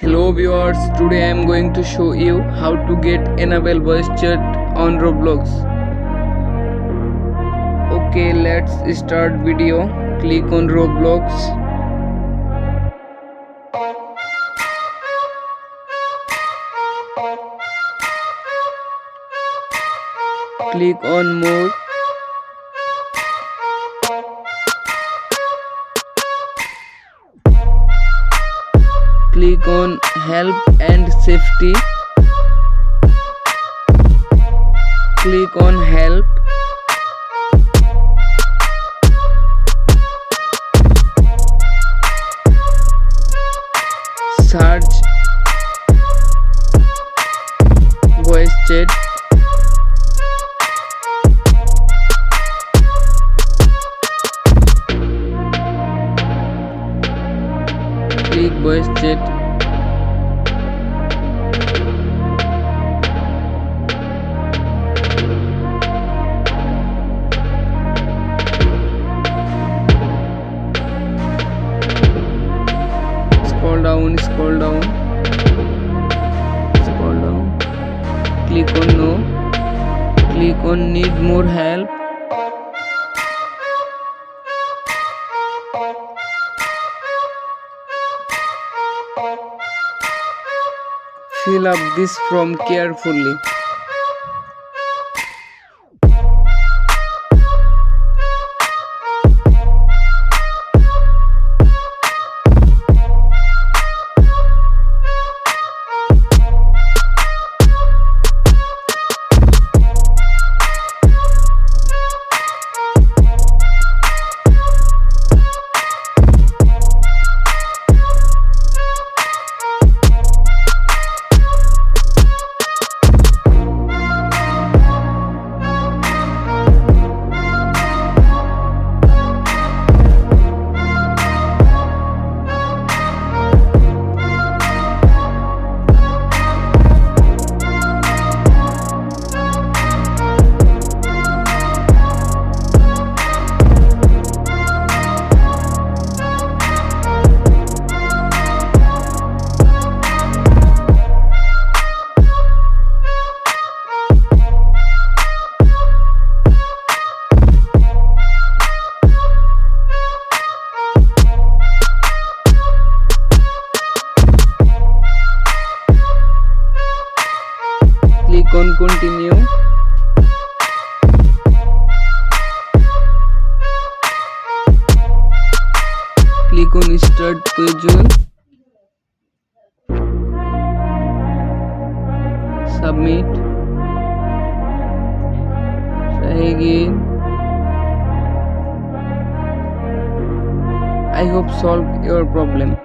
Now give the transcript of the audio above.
Hello viewers, today I am going to show you how to get enable voice chat on Roblox. Okay, let's start video. Click on Roblox. Click on more. Click on help and safety. Click on help. Search voice chat. Click voice chat. Scroll down. Click on no. Click on need more help. Fill up this form carefully. Click on continue. Click on start page. Submit. Try again. I hope solve your problem.